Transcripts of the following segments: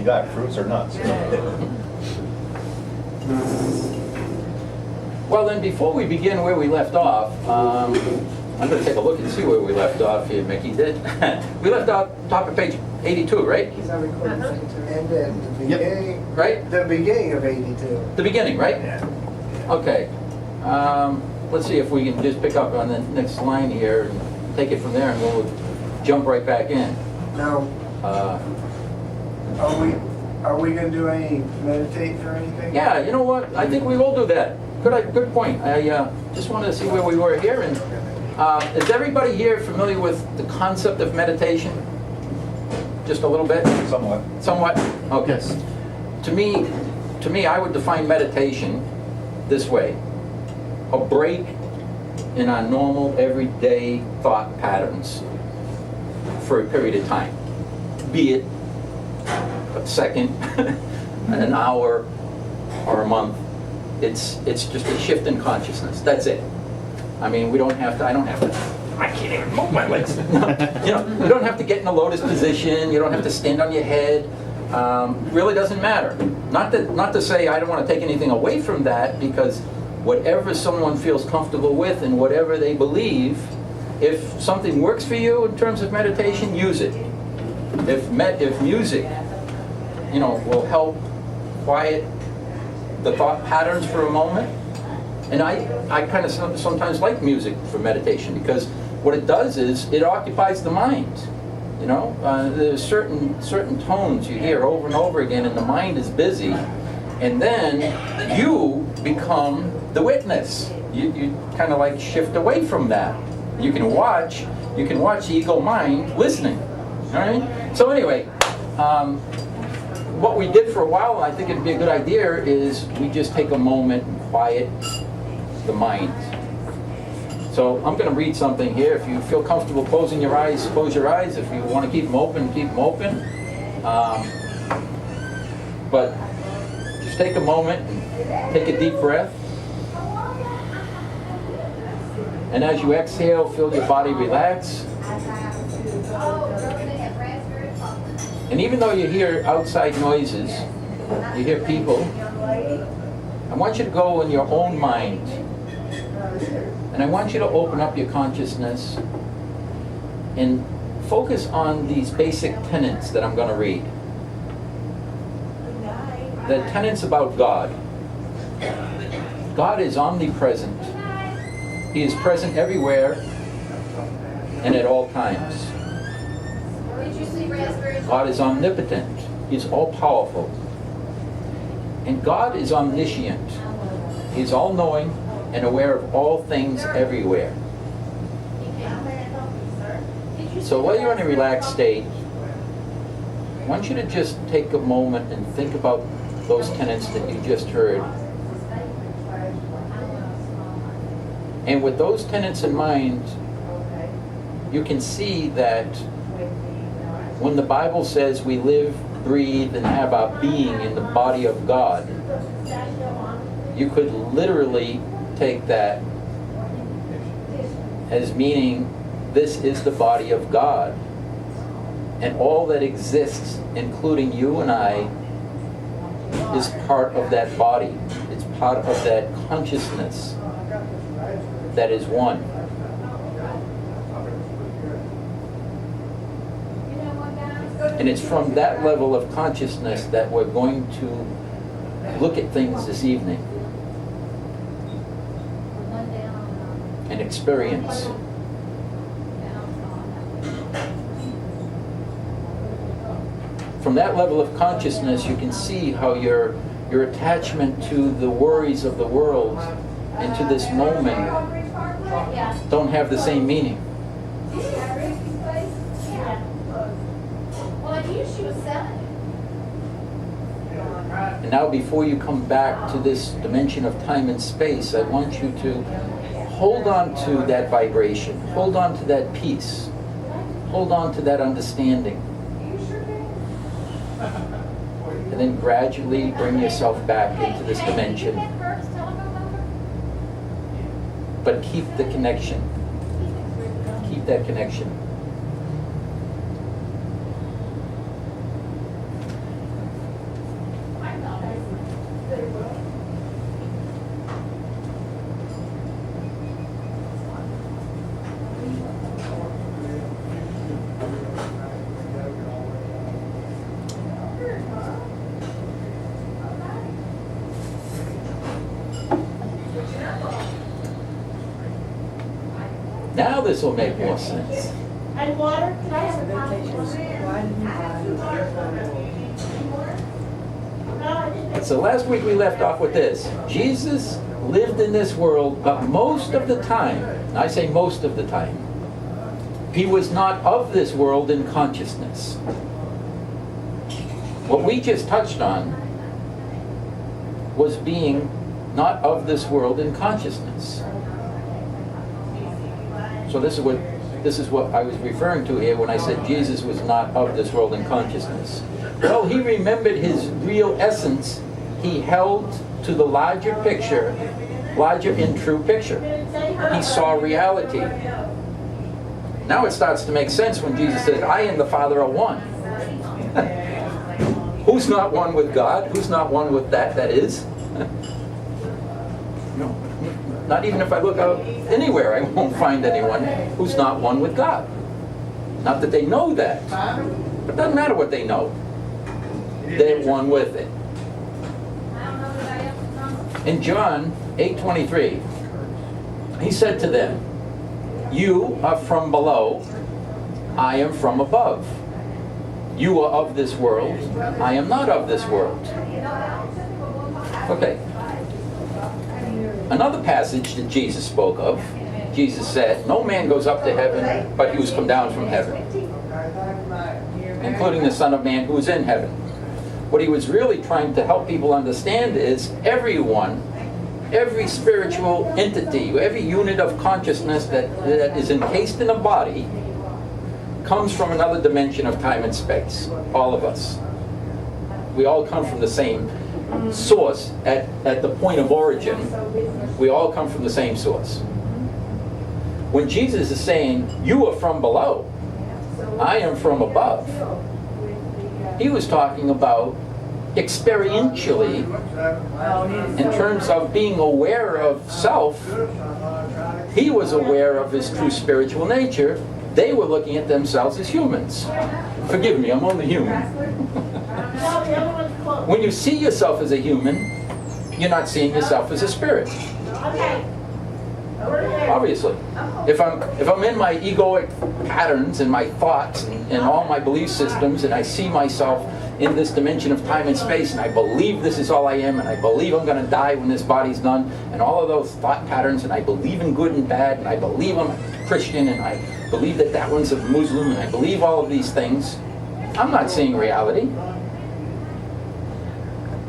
got, fruits or nuts? Well, then, before we begin where we left off, I'm going to take a look and see where we left off here, Mickey. We left off top of page 82, right? He's our recording secretary. And then the beginning, Right? the beginning of 82. The beginning, right? Yeah. Okay. Let's see if we can just pick up on the next line here and take it from there, and we'll jump right back in. Now, Uh, are we gonna do any meditate for anything? Yeah, you know what? I think we will do that. Good point. I just wanted to see where we were here. And is everybody here familiar with the concept of meditation? Just a little bit? Somewhat. Somewhat? Okay. Yes. To me, I would define meditation this way: a break in our normal, everyday thought patterns for a period of time. Be it a second, an hour, or a month. It's just a shift in consciousness. That's it. I mean, I don't have to, I can't even move my legs. You know, you don't have to get in a lotus position. You don't have to stand on your head. Really doesn't matter. Not to say I don't want to take anything away from that, because whatever someone feels comfortable with and whatever they believe, if something works for you in terms of meditation, use it. If music, you know, will help quiet the thought patterns for a moment. And I kind of sometimes like music for meditation, because what it does is it occupies the mind. You know, there's certain tones you hear over and over again, and the mind is busy, and then you become the witness. You kind of like shift away from that. You can watch the ego mind listening. All right. So anyway, what we did for a while, and I think it'd be a good idea, is we just take a moment and quiet the mind. So I'm going to read something here. If you feel comfortable closing your eyes, close your eyes. If you want to keep them open, keep them open. But just take a moment and take a deep breath. And as you exhale, feel your body relax. And even though you hear outside noises, you hear people, I want you to go in your own mind. And I want you to open up your consciousness and focus on these basic tenets that I'm going to read. The tenets about God. God is omnipresent. He is present everywhere and at all times. God is omnipotent. He is all-powerful. And God is omniscient. He is all-knowing and aware of all things everywhere. So while you're in a relaxed state, I want you to just take a moment and think about those tenets that you just heard. And with those tenets in mind, you can see that when the Bible says we live, breathe, and have our being in the body of God, you could literally take that as meaning this is the body of God. And all that exists, including you and I, is part of that body. It's part of that consciousness that is one. And it's from that level of consciousness that we're going to look at things this evening and experience. From that level of consciousness, you can see how your attachment to the worries of the world and to this moment don't have the same meaning. And now, before you come back to this dimension of time and space, I want you to hold on to that vibration, hold on to that peace, hold on to that understanding. And then gradually bring yourself back into this dimension. But keep the connection. Keep that connection. this will make more sense. And water? Can I have a copy? No, I didn't. So last week we left off with this. Jesus lived in this world, but most of the time, and I say most of the time, he was not of this world in consciousness. What we just touched on was being not of this world in consciousness. So this is what I was referring to here when I said Jesus was not of this world in consciousness. Well, he remembered his real essence. He held to the larger picture, larger and true picture. He saw reality. Now it starts to make sense when Jesus says, I and the Father are one. Who's not one with God? Who's not one with that is? No. Not even if I look out anywhere, I won't find anyone who's not one with God. Not that they know that. But it doesn't matter what they know. They're one with it. In John 8:23, he said to them, you are from below, I am from above. You are of this world, I am not of this world. Okay. Another passage that Jesus spoke of, Jesus said, no man goes up to heaven, but he was come down from heaven, including the Son of Man who is in heaven. What he was really trying to help people understand is everyone, every spiritual entity, every unit of consciousness that is encased in a body comes from another dimension of time and space. All of us. We all come from the same source at the point of origin. We all come from the same source. When Jesus is saying, you are from below, I am from above, he was talking about experientially, in terms of being aware of self. He was aware of his true spiritual nature. They were looking at themselves as humans. Forgive me, I'm only human. When you see yourself as a human, you're not seeing yourself as a spirit. Obviously. If I'm in my egoic patterns and my thoughts and all my belief systems, and I see myself in this dimension of time and space, and I believe this is all I am, and I believe I'm going to die when this body's done, and all of those thought patterns, and I believe in good and bad, and I believe I'm a Christian, and I believe that one's a Muslim, and I believe all of these things, I'm not seeing reality.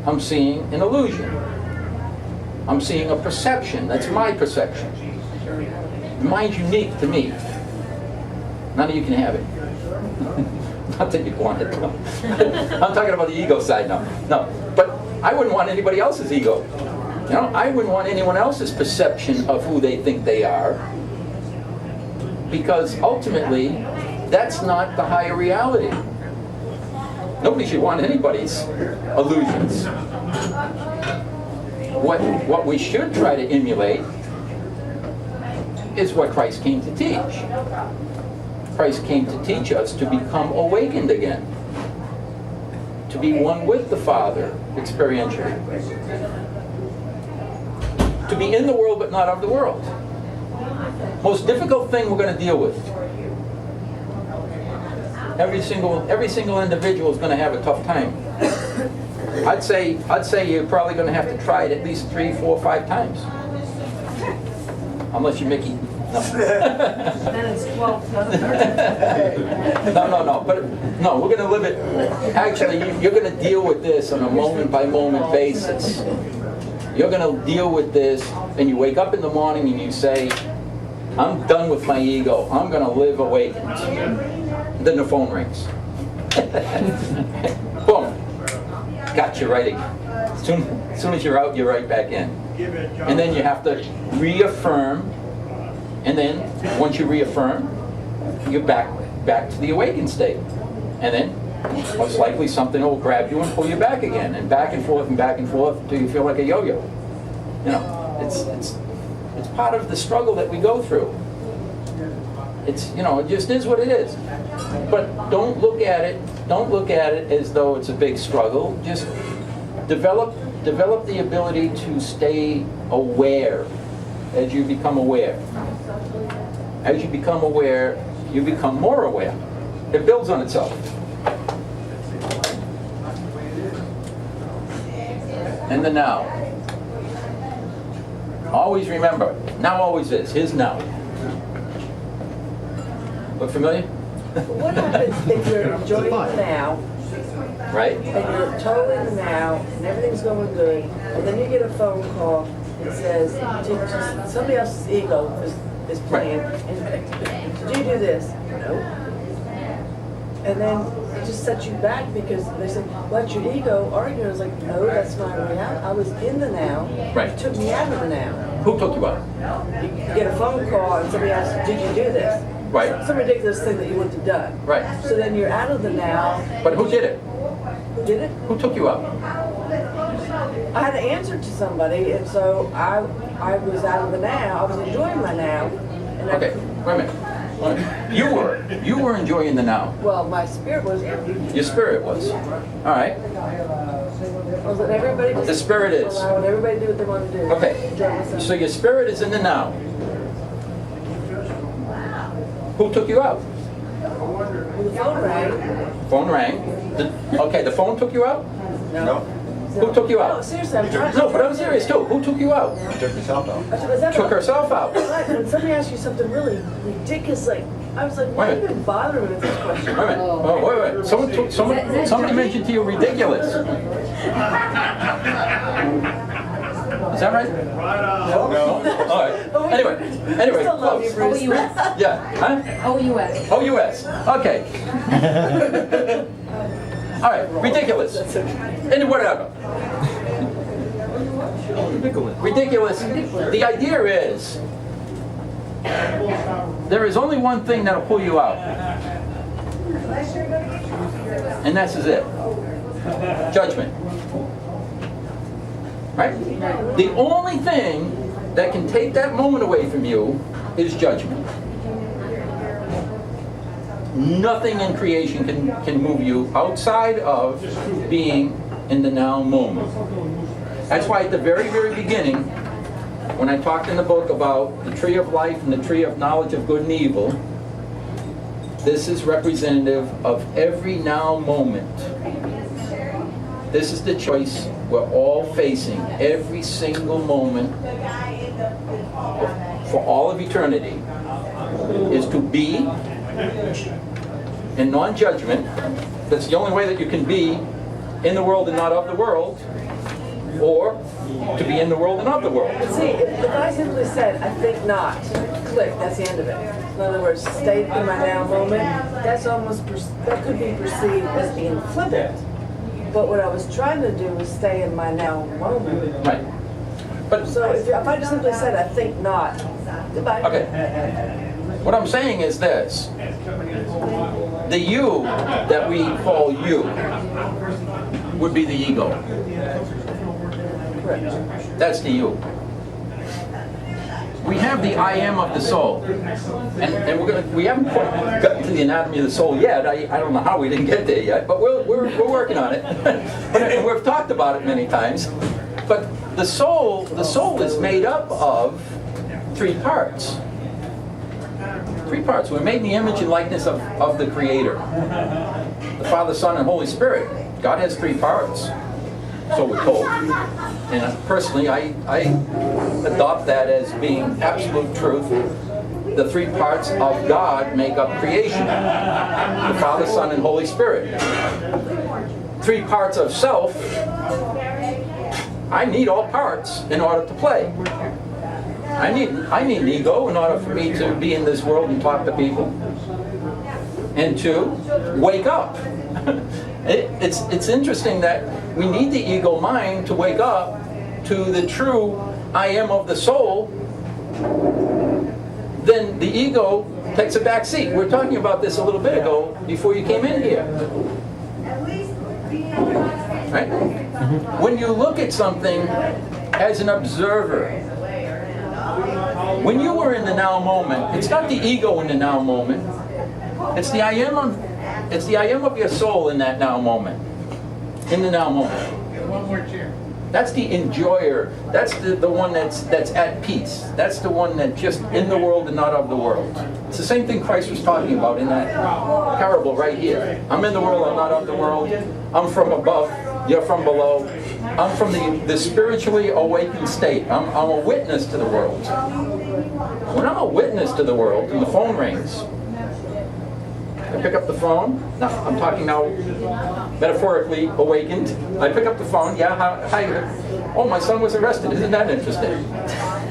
I'm seeing an illusion. I'm seeing a perception. That's my perception. Mine's unique to me. None of you can have it. Not that you want it. No. I'm talking about the ego side now. No, but I wouldn't want anybody else's ego. You know, I wouldn't want anyone else's perception of who they think they are, because ultimately, that's not the higher reality. Nobody should want anybody's illusions. What we should try to emulate is what Christ came to teach. Christ came to teach us to become awakened again, to be one with the Father experientially, to be in the world but not of the world. Most difficult thing we're going to deal with. Every single individual is going to have a tough time. I'd say you're probably going to have to try it at least 3, 4, 5 times, unless you're Mickey. No. Then it's 12. No. But no, we're going to live it. Actually, you're going to deal with this on a moment-by-moment basis. You're going to deal with this, and you wake up in the morning and you say, I'm done with my ego. I'm going to live awakened. Then the phone rings. Boom. Got you right again. As soon as you're out, you're right back in. And then you have to reaffirm. And then, once you reaffirm, you're back to the awakened state. And then, most likely, something will grab you and pull you back again. And back and forth until you feel like a yo-yo. You know, it's part of the struggle that we go through. It's, you know, it just is what it is. But don't look at it as though it's a big struggle. Just develop the ability to stay aware as you become aware. as you become aware, you become more aware. It builds on itself. And the now. Always remember, now always is. Here's now. Look familiar? What happens if you're enjoying the now, Right? and you're totally in the now, and everything's going good, and then you get a phone call that says, somebody else's ego is playing, and did you do this? No. And then it just sets you back because they say, what's your ego arguing? I was like, no, that's my reality. I was in the now. Right. You took me out of the now. Who took you out? You get a phone call and somebody asks, did you do this? Right. Some ridiculous thing that you wouldn't have done. Right. So then you're out of the now. But who did it? Who did it? Who took you out? I had to answer to somebody, and so I was out of the now. I was enjoying my now. And Okay, wait a minute. Wait a minute. You were enjoying the now. Well, my spirit was. Your spirit was. All right. I was letting everybody just The spirit is. allowing everybody to do what they want to do. Okay. Enjoy myself. So your spirit is in the now. Who took you out? Well, the phone rang. Phone rang. Okay, the phone took you out? No. Who took you No, out? seriously, I'm trying to. No, but I'm serious too. Who took you out? She took herself out. I said, "Is that Took herself out. Right, when somebody asks you something really ridiculous, like, I was like, why are you even bothering me with this question? Wait a minute. Oh, wait, wait. Somebody mentioned to you ridiculous. Is that right? No. All right. Anyway, Still love you, close. Bruce. O-U-S. Yeah. Huh? O-U-S. O-U-S. Okay. All right. Ridiculous. And whatever. Ridiculous. The idea is, there is only one thing that'll pull you out. And that's it. Judgment. Right? The only thing that can take that moment away from you is judgment. Nothing in creation can move you outside of being in the now moment. That's why at the very, very beginning, when I talked in the book about the tree of life and the tree of knowledge of good and evil, this is representative of every now moment. This is the choice we're all facing every single moment for all of eternity, is to be in non-judgment. That's the only way that you can be in the world and not of the world, or to be in the world and of the world. See, if I simply said, I think not, click, that's the end of it. In other words, stay in my now moment, that's almost, that could be perceived as being flippant. But what I was trying to do was stay in my now moment. Right. But So if I just simply said, I think not, goodbye. okay. What I'm saying is this. The you that we call you would be the ego. Correct. That's the you. We have the I am of the soul. And we haven't quite gotten to the anatomy of the soul yet. I don't know how we didn't get there yet, but we're working on it. And we've talked about it many times. But the soul is made up of three parts. Three parts. We're made in the image and likeness of the Creator. The Father, Son, and Holy Spirit. God has three parts. So we're told. And personally, I adopt that as being absolute truth. The three parts of God make up creation. The Father, Son, and Holy Spirit. Three parts of self. I need all parts in order to play. I need an ego in order for me to be in this world and talk to people. And to wake up. It's interesting that we need the ego mind to wake up to the true I am of the soul. Then the ego takes a back seat. We were talking about this a little bit ago before you came in here. Right? When you look at something as an observer, when you were in the now moment, it's not the ego in the now moment. It's the I am of your soul in that now moment. In the now moment. One more chair. That's the enjoyer. That's the one that's at peace. That's the one that just in the world and not of the world. It's the same thing Christ was talking about in that parable right here. I'm in the world, I'm not of the world. I'm from above, you're from below. I'm from the spiritually awakened state. I'm a witness to the world. When I'm a witness to the world and the phone rings, I pick up the phone. Now, I'm talking now metaphorically awakened. I pick up the phone. Yeah, hi. Oh, my son was arrested. Isn't that interesting?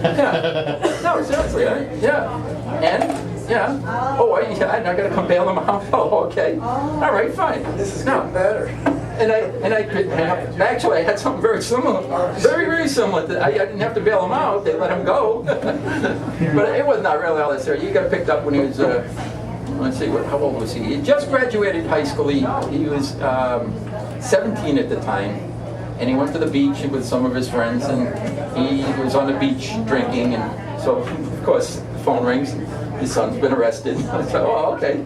Yeah. No, seriously. Yeah. And? Yeah. Oh, I got to come bail him out. Oh, okay. All right, fine. This is Now, getting better. and actually I had something very similar, very similar. I didn't have to bail him out. They let him go. But it was not really all that serious. He got picked up when he was. Let's see, how old was he? He just graduated high school. He was 17 at the time, and he went to the beach with some of his friends, and he was on the beach drinking, and so, of course, the phone rings. His son's been arrested. I said, oh, okay,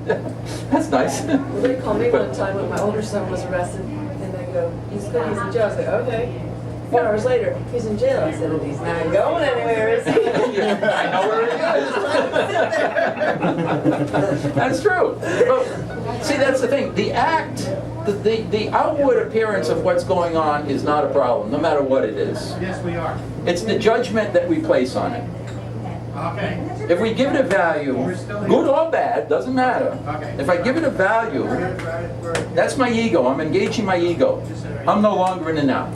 that's nice. Well, they called me one time when my older son was arrested, and they go, he's good, he's in jail. I said, okay. 4 hours later, he's in jail. I said, he's not going anywhere, is he? I know where he is. That's true. But, see, that's the thing. The act, the outward appearance of what's going on is not a problem, no matter what it is. Yes, we are. It's the judgment that we place on it. Okay. If we give it a value, good or bad, doesn't matter. If I give it a value, that's my ego. I'm engaging my ego. I'm no longer in the now.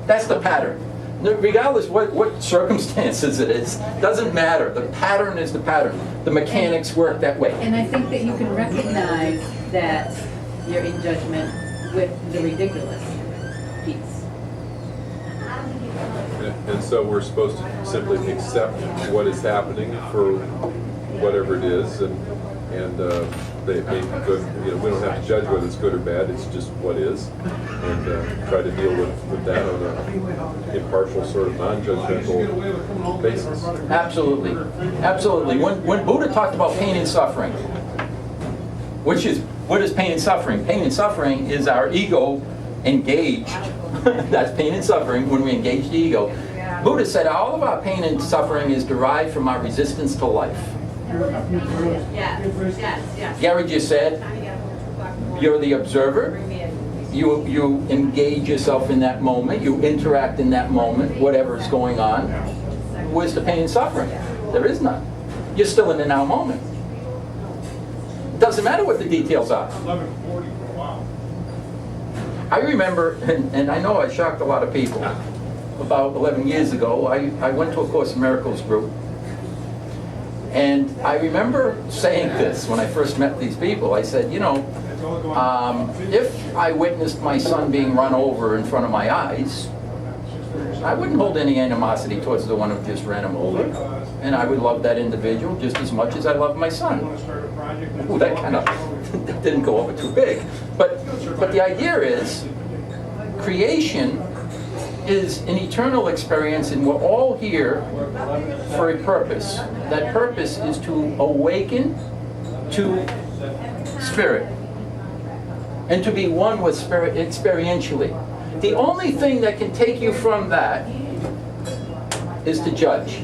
That's the pattern. Regardless what circumstances it is, doesn't matter. The pattern is the pattern. The mechanics work that way. And I think that you can recognize that you're in judgment with the ridiculous piece. And so we're supposed to simply accept what is happening for whatever it is, and they may be good. You know, we don't have to judge whether it's good or bad. It's just what is, and try to deal with that on an impartial, sort of non-judgmental basis. Absolutely, absolutely. When Buddha talked about pain and suffering, what is pain and suffering? Pain and suffering is our ego engaged. That's pain and suffering when we engage the ego. Buddha said all of our pain and suffering is derived from our resistance to life. Yes. Gary just said, you're the observer. You engage yourself in that moment. You interact in that moment, whatever is going on. Where's the pain and suffering? There is none. You're still in the now moment. Doesn't matter what the details are. 11:40 for a while. I remember, and I know I shocked a lot of people, about 11 years ago, I went to a Course in Miracles group. And I remember saying this when I first met these people. I said, you know, if I witnessed my son being run over in front of my eyes, I wouldn't hold any animosity towards the one who just ran him over. And I would love that individual just as much as I love my son. Ooh, that kind of didn't go over too big. But the idea is, creation is an eternal experience, and we're all here for a purpose. That purpose is to awaken to spirit and to be one with spirit experientially. The only thing that can take you from that is to judge.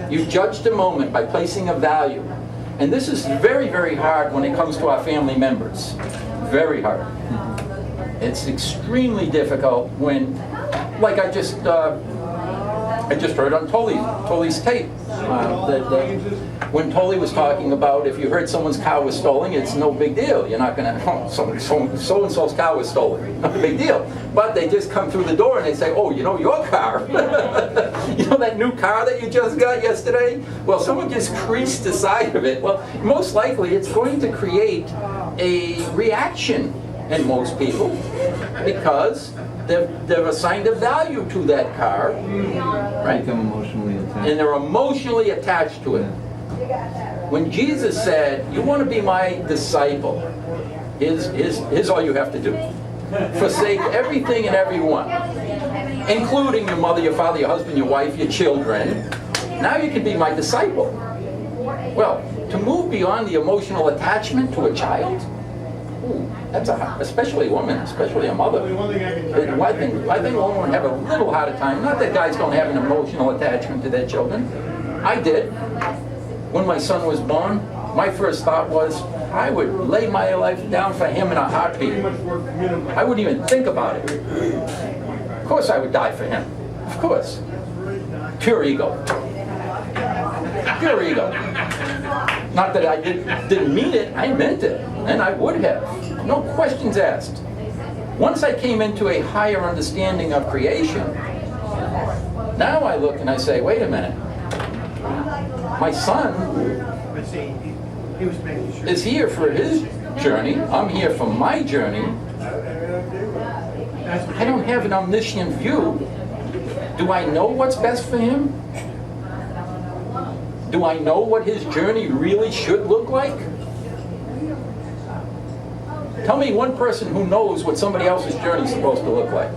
You judge the moment by placing a value. And this is very, very hard when it comes to our family members. Very hard. It's extremely difficult when, like I just heard on Tolly's tape, when Tolly was talking about if you heard someone's car was stolen, it's no big deal. You're not going to, so-and-so's car was stolen. Not a big deal. But they just come through the door and they say, oh, you know, your car. You know that new car that you just got yesterday? Well, someone just creased the side of it. Well, most likely it's going to create a reaction in most people because they've assigned a value to that car, right? Become emotionally attached. And they're emotionally attached to it. When Jesus said, you want to be my disciple, here's all you have to do. Forsake everything and everyone, including your mother, your father, your husband, your wife, your children. Now you can be my disciple. Well, to move beyond the emotional attachment to a child, That's especially a woman, especially a mother. I think women have a little harder time. Not that guys don't have an emotional attachment to their children. I did. When my son was born, my first thought was, I would lay my life down for him in a heartbeat. I wouldn't even think about it. Of course I would die for him. Of course. Pure ego. Pure ego. Not that I didn't mean it, I meant it. And I would have. No questions asked. Once I came into a higher understanding of creation, now I look and I say, wait a minute. My son is here for his journey. I'm here for my journey. I don't have an omniscient view. Do I know what's best for him? Do I know what his journey really should look like? Tell me one person who knows what somebody else's journey is supposed to look like.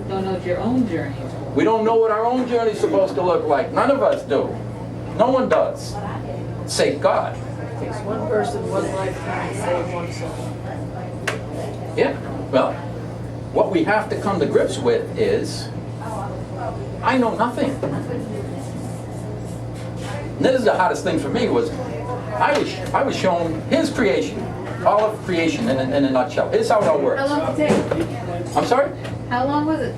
Don't know what your own journey is. We don't know what our own journey is supposed to look like. None of us do. No one does. Save God. It takes one person, one lifetime to save one soul. Yeah. Well, what we have to come to grips with is, I know nothing. And this is the hardest thing for me was, I was shown his creation, all of creation in a nutshell. Here's how it all works. How long did it take? I'm sorry? How long was it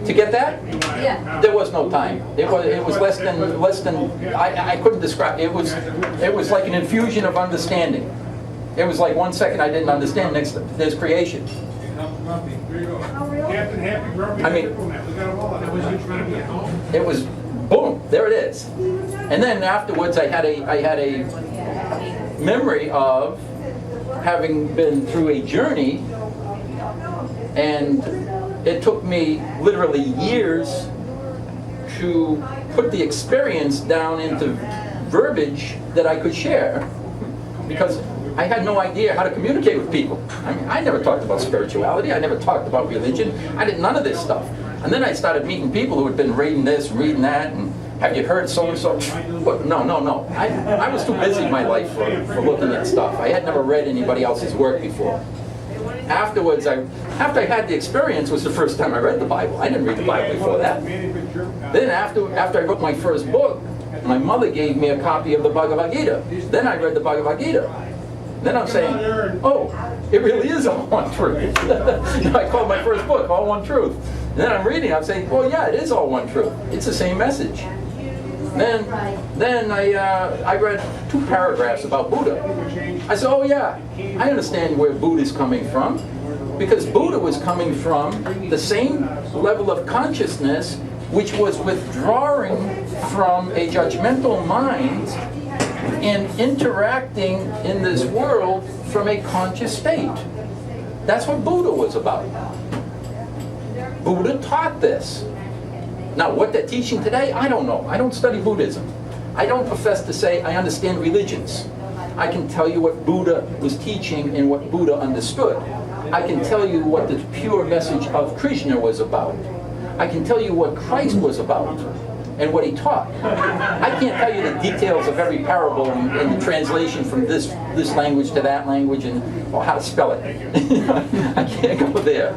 To get that? Yeah. There was no time. It was less than I couldn't describe. It was like an infusion of understanding. It was like 1 second I didn't understand, next there's creation. I mean, it was boom, there it is. And then afterwards I had a memory of having been through a journey, and it took me literally years to put the experience down into verbiage that I could share, because I had no idea how to communicate with people. I mean, I never talked about spirituality, I never talked about religion, I did none of this stuff. And then I started meeting people who had been reading this, reading that, and have you heard so-and-so? No. I was too busy in my life for looking at stuff. I had never read anybody else's work before. Afterwards, after I had the experience, was the first time I read the Bible. I didn't read the Bible before that. Then after I wrote my first book, my mother gave me a copy of the Bhagavad Gita. Then I read the Bhagavad Gita. Then I'm saying, oh, it really is all one truth. I called my first book, All One Truth. And then I'm reading, I'm saying, well, yeah, it is all one truth. It's the same message. Then I read 2 paragraphs about Buddha. I said, oh yeah, I understand where Buddha is coming from, because Buddha was coming from the same level of consciousness which was withdrawing from a judgmental mind and interacting in this world from a conscious state. That's what Buddha was about. Buddha taught this. Now, what they're teaching today, I don't know. I don't study Buddhism. I don't profess to say I understand religions. I can tell you what Buddha was teaching and what Buddha understood. I can tell you what the pure message of Krishna was about. I can tell you what Christ was about and what he taught. I can't tell you the details of every parable and the translation from this language to that language and or how to spell it. I can't go there.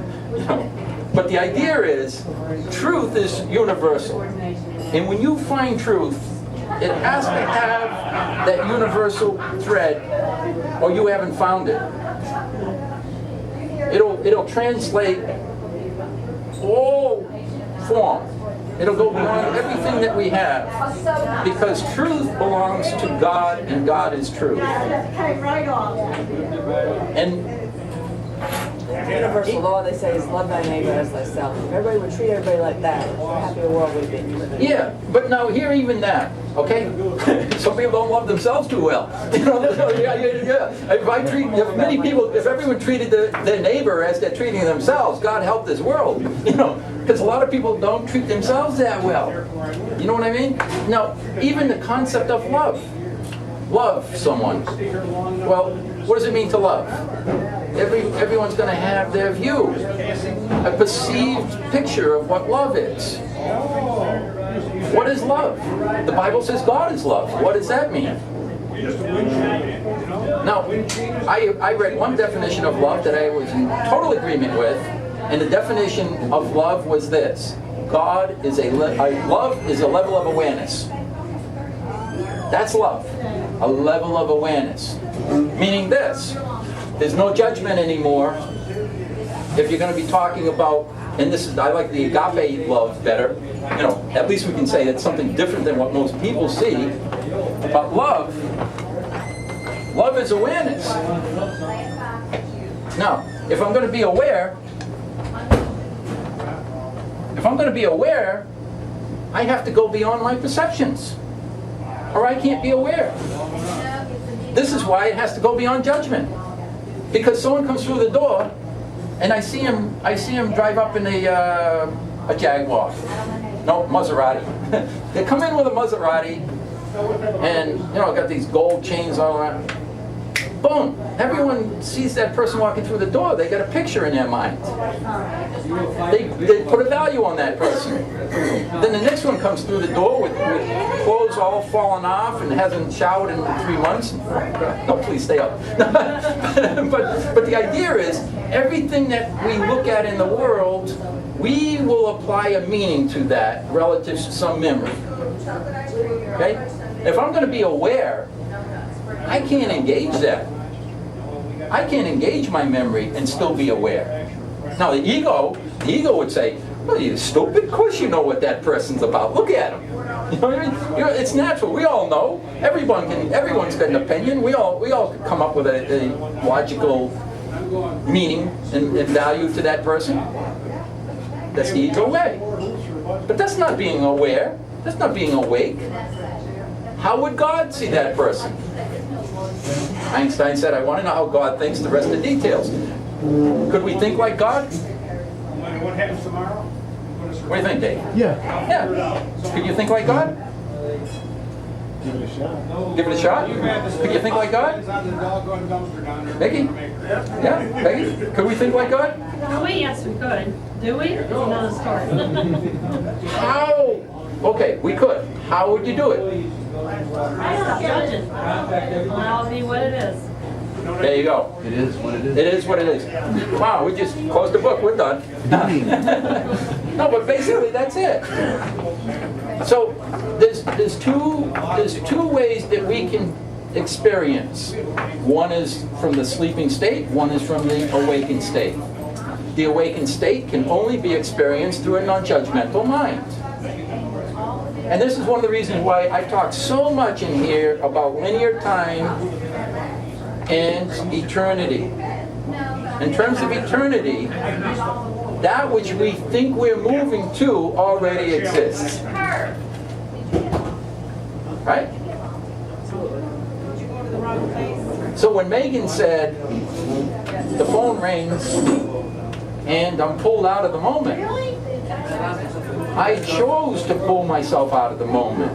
But the idea is, truth is universal. And when you find truth, it has to have that universal thread, or you haven't found it. It'll translate all form. It'll go beyond everything that we have, because truth belongs to God, and God is truth. Came right off. And Universal law, they say, is love thy neighbor as thyself. If everybody would treat everybody like that, what a happier world we'd be. yeah, but now here even that, okay? Some people don't love themselves too well. Yeah. If everyone treated their neighbor as they're treating themselves, God help this world. Because a lot of people don't treat themselves that well. You know what I mean? Now, even the concept of love. Love someone. Well, what does it mean to love? Everyone's going to have their view, a perceived picture of what love is. What is love? The Bible says God is love. What does that mean? Now, I read one definition of love that I was in total agreement with, and the definition of love was this: God is love is a level of awareness. That's love, a level of awareness. Meaning this: there's no judgment anymore. If you're going to be talking about, and this is, I like the agape love better. You know, at least we can say it's something different than what most people see. But love is awareness. Now, if I'm going to be aware, I have to go beyond my perceptions, or I can't be aware. This is why it has to go beyond judgment. Because someone comes through the door, and I see him drive up in a Jaguar. No, Maserati. They come in with a Maserati, and got these gold chains all around. Boom! Everyone sees that person walking through the door. They got a picture in their mind. They put a value on that person. Then the next one comes through the door with clothes all fallen off and hasn't showered in 3 months. No, please stay up. but the idea is, everything that we look at in the world, we will apply a meaning to that relative to some memory. Okay? If I'm going to be aware, I can't engage that. I can't engage my memory and still be aware. Now the ego would say, "Well, you're stupid. Of course you know what that person's about. Look at him." You know what I mean? It's natural. We all know. Everyone's got an opinion. We all come up with a logical meaning and value to that person. That's the ego way. But that's not being aware. That's not being awake. How would God see that person? Einstein said, "I want to know how God thinks, the rest of the details." Could we think like God? What happens tomorrow? What do you think, Dave? Yeah. Yeah. Could you think like God? Give it a shot. Give it a shot? Could you think like God? Becky? Yeah, Becky? Could we think like God? Yes, we could. Do we? It's another story. How? Okay, we could. How would you do it? I stop judging. Allow it to be what it is. There you go. It is what it is. It is what it is. Wow, we just closed the book. We're done. No, but basically that's it. So there's two ways that we can experience. One is from the sleeping state. One is from the awakened state. The awakened state can only be experienced through a non-judgmental mind. And this is one of the reasons why I talk so much in here about linear time and eternity. In terms of eternity, that which we think we're moving to already exists. Right? So when Megan said, the phone rings and I'm pulled out of the moment, I chose to pull myself out of the moment.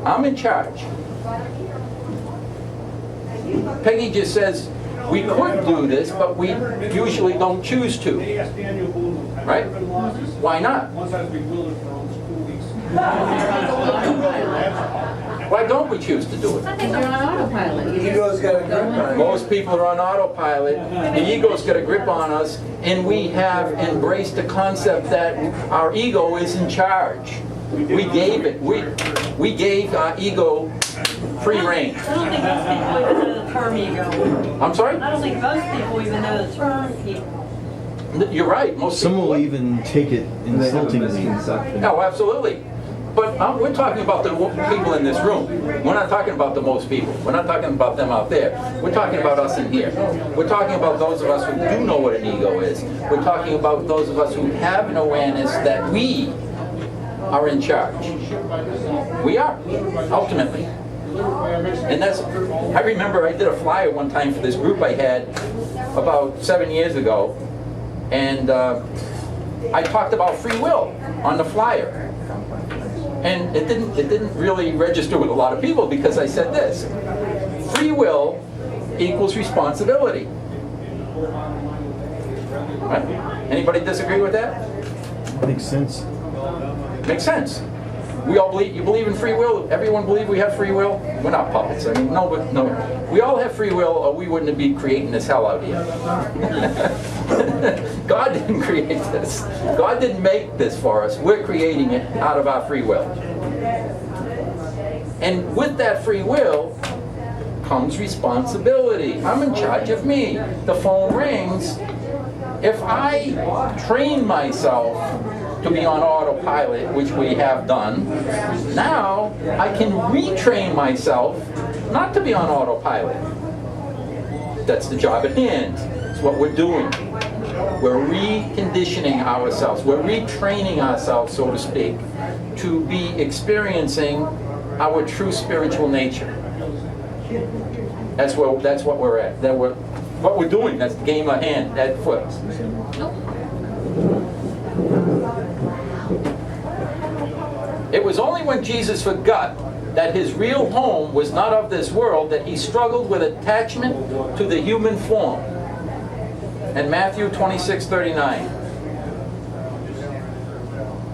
I'm in charge. Peggy just says, we could do this, but we usually don't choose to. Right? Why not? Why don't we choose to do it? I think you're on autopilot. You Ego's got a grip on you. Most people are on autopilot. The ego's got a grip on us, and we have embraced the concept that our ego is in charge. We gave it. We gave our ego free rein. I don't think most people even know the term ego. I'm sorry? I don't think most people even know the term ego. You're right. Most Some people. will even take it insultingly. Oh, absolutely. But we're talking about the people in this room. We're not talking about the most people. We're not talking about them out there. We're talking about us in here. We're talking about those of us who do know what an ego is. We're talking about those of us who have an awareness that we are in charge. We are, ultimately. And that's, I remember I did a flyer one time for this group I had about 7 years ago. And I talked about free will on the flyer. And it didn't really register with a lot of people because I said this: free will equals responsibility. Right? Anybody disagree with that? Makes sense. Makes sense. We all believe, you believe in free will? Everyone believe we have free will? We're not puppets. I mean, no, but no. We all have free will, or we wouldn't be creating this hell out here. God didn't create this. God didn't make this for us. We're creating it out of our free will. And with that free will comes responsibility. I'm in charge of me. The phone rings. If I train myself to be on autopilot, which we have done, now I can retrain myself not to be on autopilot. That's the job at hand. It's what we're doing. We're reconditioning ourselves. We're retraining ourselves, so to speak, to be experiencing our true spiritual nature. That's what we're at. What we're doing, that's the game at hand, at foot. It was only when Jesus forgot that his real home was not of this world that he struggled with attachment to the human form. And Matthew 26:39.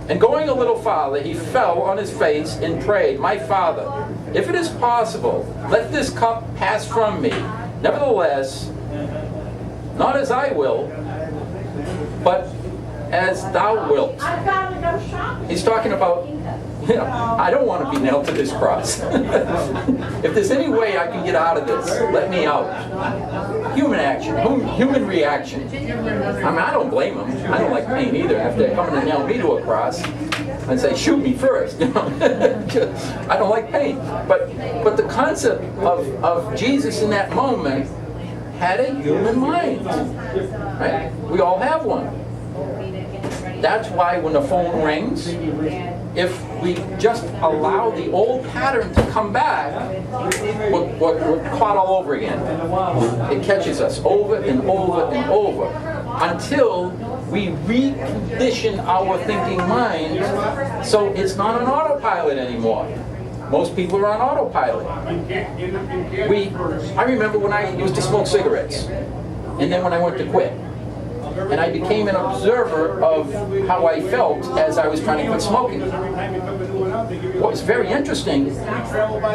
And going a little farther, he fell on his face and prayed, "My Father, if it is possible, let this cup pass from me. Nevertheless, not as I will, but as thou wilt." He's talking about, I don't want to be nailed to this cross. If there's any way I can get out of this, let me out. Human action, human reaction. I mean, I don't blame them. I don't like pain either. If they're coming to nail me to a cross, I'd say, shoot me first. I don't like pain. But the concept of Jesus in that moment had a human mind. Right? We all have one. That's why when the phone rings, if we just allow the old pattern to come back, we're caught all over again. It catches us over and over and over until we recondition our thinking mind so it's not on autopilot anymore. Most people are on autopilot. I remember when I used to smoke cigarettes, and then when I went to quit. And I became an observer of how I felt as I was trying to quit smoking. What was very interesting,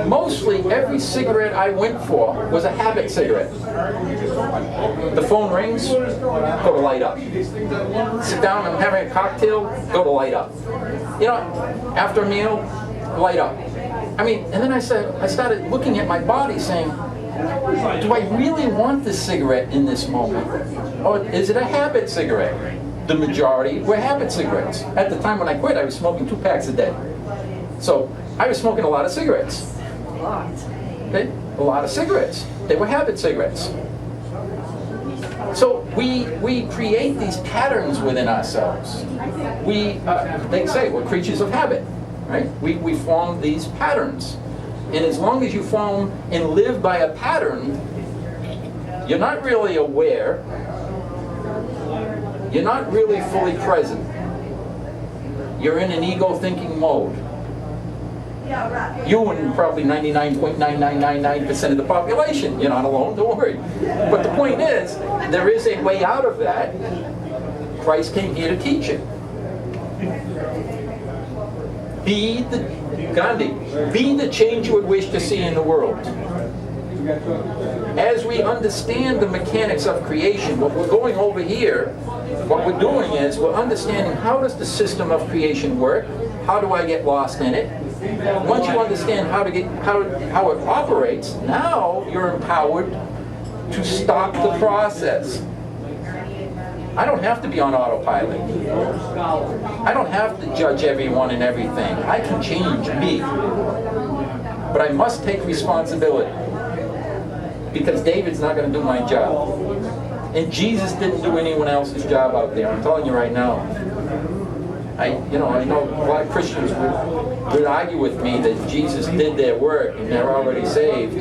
mostly every cigarette I went for was a habit cigarette. The phone rings, go to light up. Sit down, I'm having a cocktail, go to light up. You know, after a meal, light up. I mean, and then I started looking at my body saying, do I really want this cigarette in this moment? Or is it a habit cigarette? The majority were habit cigarettes. At the time when I quit, I was smoking 2 packs a day. So I was smoking a lot of cigarettes. Okay? A lot of cigarettes. They were habit cigarettes. So we create these patterns within ourselves. They say we're creatures of habit, right? We form these patterns. And as long as you form and live by a pattern, you're not really aware. You're not really fully present. You're in an ego thinking mode. You and probably 99.9999% of the population. You're not alone, don't worry. But the point is, there is a way out of that. Christ came here to teach it. Be the change you would wish to see in the world. As we understand the mechanics of creation, what we're going over here, what we're doing is we're understanding how does the system of creation work? How do I get lost in it? Once you understand how it operates, now you're empowered to stop the process. I don't have to be on autopilot. I don't have to judge everyone and everything. I can change me. But I must take responsibility. Because David's not going to do my job. And Jesus didn't do anyone else's job out there. I'm telling you right now. I know a lot of Christians would argue with me that Jesus did their work and they're already saved.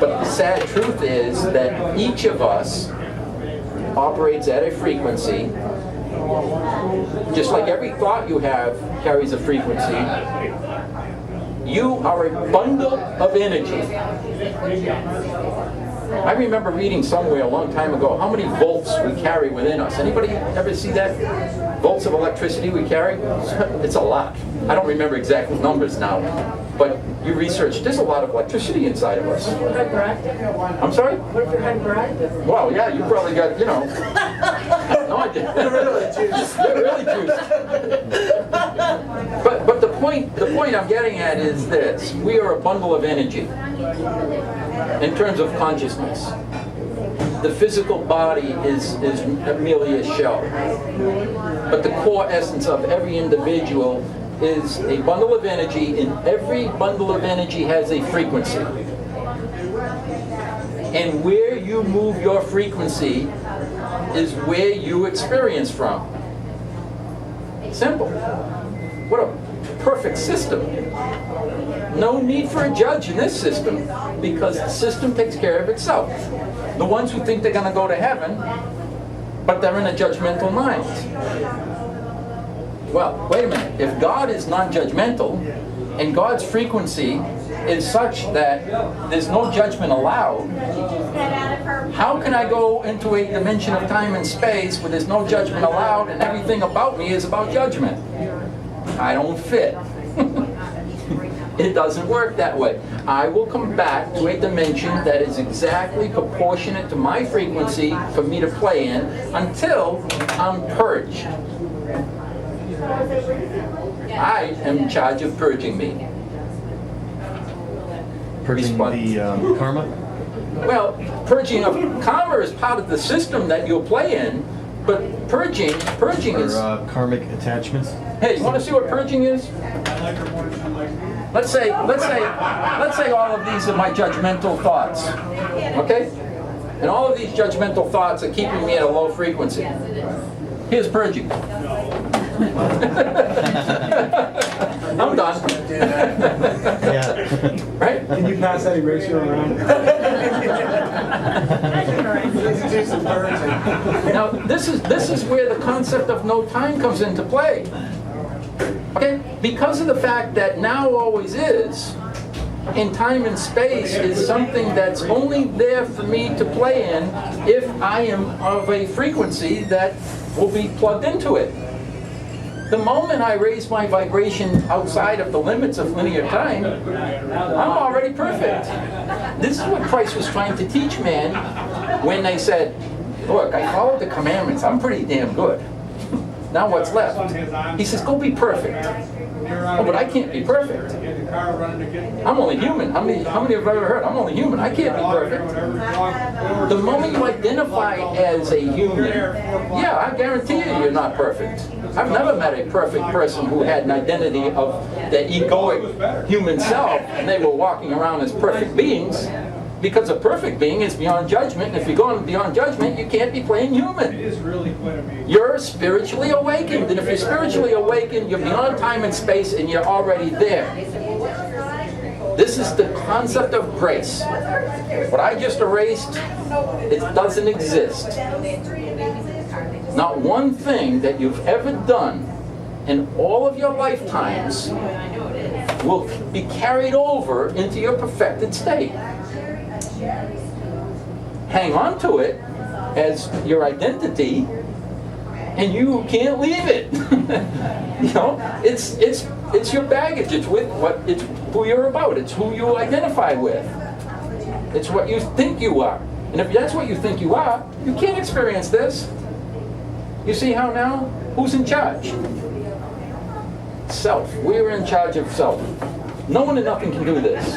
But the sad truth is that each of us operates at a frequency, just like every thought you have carries a frequency. You are a bundle of energy. I remember reading somewhere a long time ago how many volts we carry within us. Anybody ever see that? Volts of electricity we carry? It's a lot. I don't remember exact numbers now, but you research, there's a lot of electricity inside of us. Hyperactive? I'm sorry? What if you're hyperactive? Well, yeah, you probably got, you know. No, I didn't. You're really juiced. You're really juiced. But the point I'm getting at is this: we are a bundle of energy in terms of consciousness. The physical body is merely a shell, but the core essence of every individual is a bundle of energy, and every bundle of energy has a frequency. And where you move your frequency is where you experience from. Simple. What a perfect system. No need for a judge in this system, because the system takes care of itself. The ones who think they're going to go to heaven, but they're in a judgmental mind. Well, wait a minute. If God is non-judgmental, and God's frequency is such that there's no judgment allowed, how can I go into a dimension of time and space where there's no judgment allowed and everything about me is about judgment? I don't fit. It doesn't work that way. I will come back to a dimension that is exactly proportionate to my frequency for me to play in until I'm purged. I am in charge of purging me. Purging the karma? Well, purging of karma is part of the system that you'll play in, but purging is... Or karmic attachments? Hey, you want to see what purging is? Let's say all of these are my judgmental thoughts, okay? And all of these judgmental thoughts are keeping me at a low frequency. Here's purging. I'm done. Yeah. Right? Can you pass that eraser around? Let's do some purging. Now, this is where the concept of no time comes into play. Okay? Because of the fact that now always is, and time and space is something that's only there for me to play in if I am of a frequency that will be plugged into it. The moment I raise my vibration outside of the limits of linear time, I'm already perfect. This is what Christ was trying to teach man when they said, look, I followed the commandments, I'm pretty damn good. Now what's left? He says, go be perfect. Oh, but I can't be perfect. I'm only human. How many have ever heard? I'm only human. I can't be perfect. The moment you identify as a human, yeah, I guarantee you you're not perfect. I've never met a perfect person who had an identity of their egoic human self, and they were walking around as perfect beings. Because a perfect being is beyond judgment, and if you're going beyond judgment, you can't be playing human. You're spiritually awakened, and if you're spiritually awakened, you're beyond time and space, and you're already there. This is the concept of grace. What I just erased, it doesn't exist. Not one thing that you've ever done in all of your lifetimes will be carried over into your perfected state. Hang on to it as your identity, and you can't leave it. You know, it's your baggage. It's who you're about. It's who you identify with. It's what you think you are. And if that's what you think you are, you can't experience this. You see how now? Who's in charge? Self. We're in charge of self. No one and nothing can do this.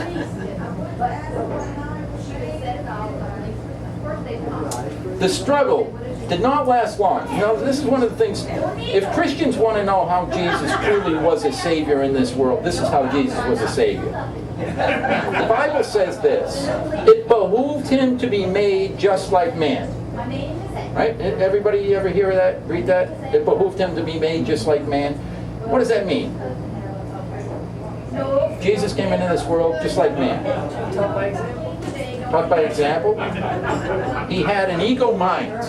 The struggle did not last long. You know, this is one of the things, if Christians want to know how Jesus truly was a savior in this world, this is how Jesus was a savior. The Bible says this: it behooved him to be made just like man. Right? Everybody ever hear that? Read that? It behooved him to be made just like man. What does that mean? Jesus came into this world just like man. Taught by example. He had an ego mind.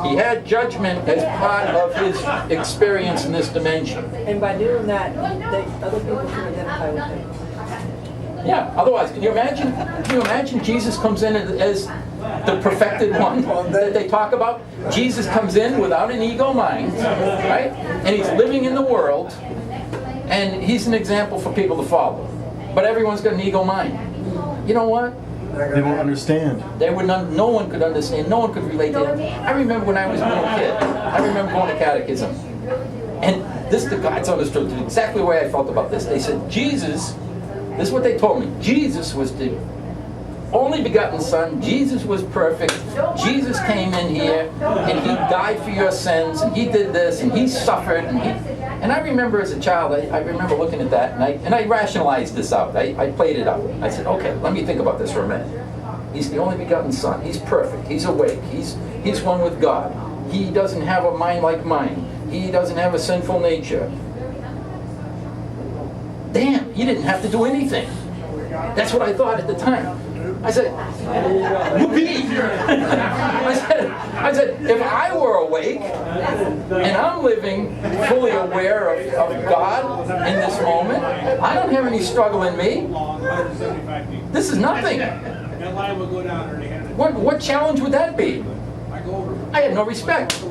He had judgment as part of his experience in this dimension. And by doing that, other people can identify with him. Yeah, otherwise, can you imagine Jesus comes in as the perfected one that they talk about? Jesus comes in without an ego mind, right? And he's living in the world, and he's an example for people to follow. But everyone's got an ego mind. You know what? They won't understand. No one could understand. No one could relate to him. I remember when I was a little kid. I remember going to catechism. And the guys understood exactly the way I felt about this. They said, Jesus, this is what they told me. Jesus was the only begotten Son. Jesus was perfect. Jesus came in here, and he died for your sins, and he did this, and he suffered, and I remember as a child, I remember looking at that, and I rationalized this out. I played it out. I said, okay, let me think about this for a minute. He's the only begotten Son. He's perfect. He's awake. He's one with God. He doesn't have a mind like mine. He doesn't have a sinful nature. Damn, he didn't have to do anything. That's what I thought at the time. I said, whoopee! I said, if I were awake and I'm living fully aware of God in this moment, I don't have any struggle in me. This is nothing. What challenge would that be? I had no respect.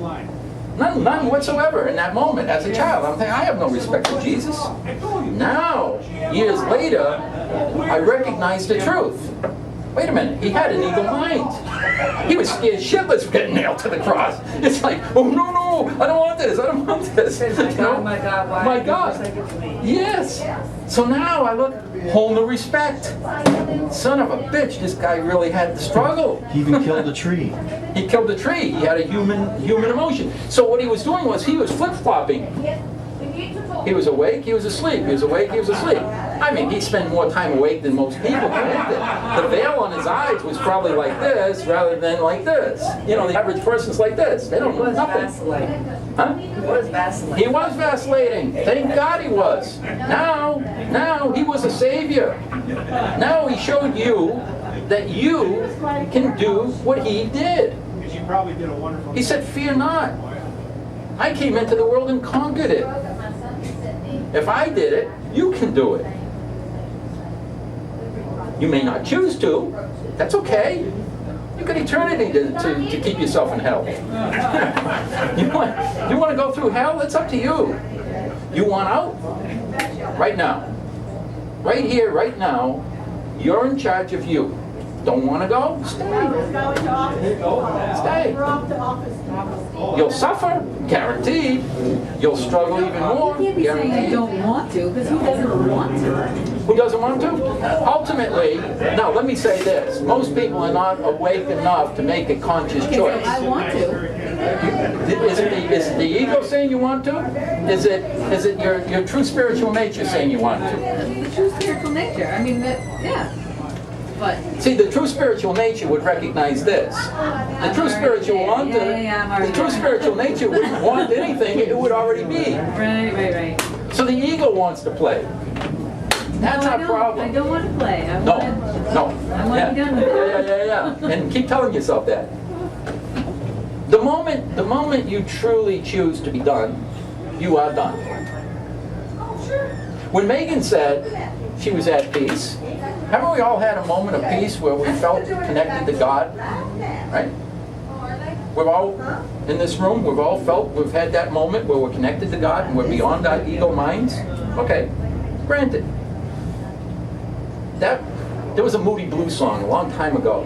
None whatsoever in that moment as a child. I'm thinking, I have no respect for Jesus. Now, years later, I recognize the truth. Wait a minute, he had an ego mind. He was scared shitless of getting nailed to the cross. It's like, oh no, I don't want this, I don't want this. You know? My God, why? My God. Yes. So now I look, whole new respect. Son of a bitch, this guy really had the struggle. He even killed a tree. He killed a tree. He had a human emotion. So what he was doing was he was flip-flopping. He was awake, he was asleep. He was awake, he was asleep. I mean, he spent more time awake than most people. The veil on his eyes was probably like this rather than like this. You know, the average person's like this. They don't know nothing. Vacillating. Huh? He was vacillating. He was vacillating. Thank God he was. Now he was a savior. Now he showed you that you can do what he did. He said, fear not. I came into the world and conquered it. If I did it, you can do it. You may not choose to. That's okay. You've got eternity to keep yourself in hell. You want to go through hell? It's up to you. You want out? Right now. Right here, right now, you're in charge of you. Don't want to go? Stay. You'll suffer, guaranteed. You'll struggle even more, You can't be saying guaranteed. you don't want to, because who doesn't want to? Who doesn't want to? Ultimately, now let me say this. Most people are not awake enough to make a conscious Okay, so choice. I want to. Is it the ego saying you want to? Is it your true spiritual nature saying you want to? The true spiritual nature. I mean, yeah. But See, the true spiritual nature would recognize this. The true spiritual spiritual nature wouldn't want anything; it would already be. Right. So the ego wants to play. That's our I problem. don't want to play. I No. want to be done with it. Yeah. And keep telling yourself that. The moment you truly choose to be done, you are done. When Megan said she was at peace, haven't we all had a moment of peace where we felt connected to God? Right? We've all, in this room, we've had that moment where we're connected to God and we're beyond our ego minds. Okay, granted. There was a Moody Blues song a long time ago.